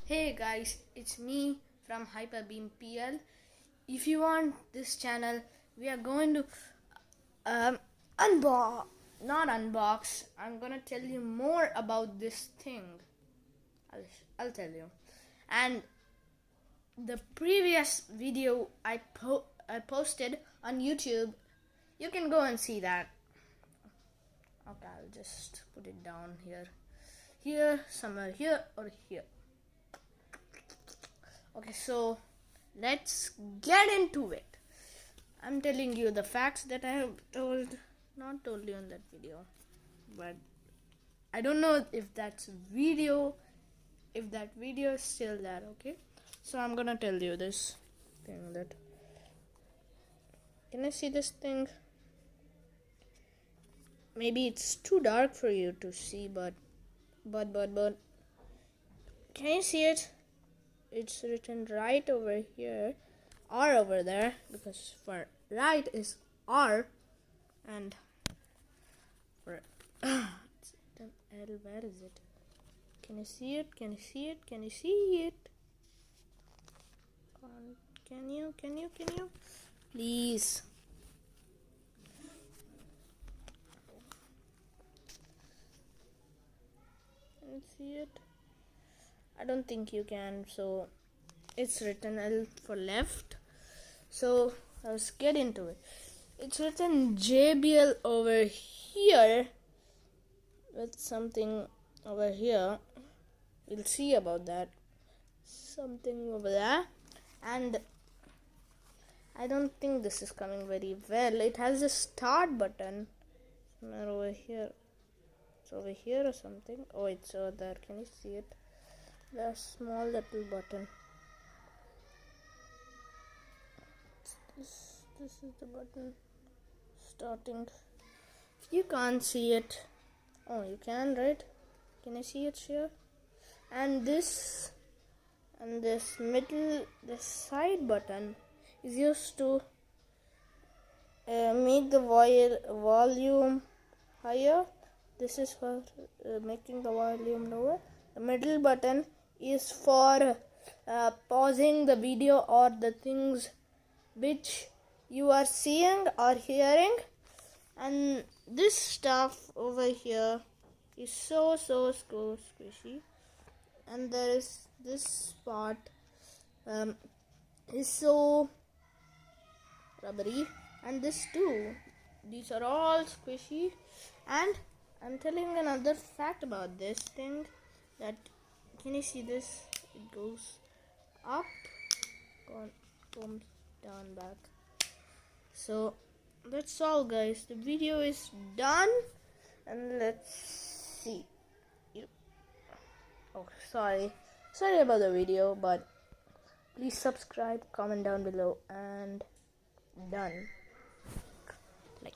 Hey guys, it's me from Hyperbeam PL. If you want this channel, we are going to not unbox. I'm gonna tell you more about this thing. I'll tell you. And the previous video I posted on YouTube, you can go and see that. Okay, I'll just put it down here, somewhere here or here. Okay, so let's get into it. I'm telling you the facts that I have not told you in that video, but I don't know if that video is still there. Okay, so I'm gonna tell you this thing that. Can I see this thing? Maybe it's too dark for you to see, but can you see it? It's written right over here or over there, because for right is R and for it's an L. Where is it? Can you see it? Can you see it? Can you see it? Can you please? Can you see it? I don't think you can. So it's written L for left. So let's get into it. It's written JBL over here with something over here. We'll see about that. Something over there. And I don't think this is coming very well. It has a start button somewhere over here. It's over here or something. Oh, it's over there. Can you see it? The small little button. This is the button starting. You can't see it. Oh, you can, right? Can I see it here? And this side button is used to make the volume higher. This is for making the volume lower. The middle button is for pausing the video or the things which you are seeing or hearing. And this stuff over here is so squishy, and there is this part is so rubbery, and this too. These are all squishy. And I'm telling another fact about this thing, that can you see this? It goes up, comes down, back. So that's all, guys. The video is done, and let's see. Oh, sorry about the video, but please subscribe, comment down below, and done. Like.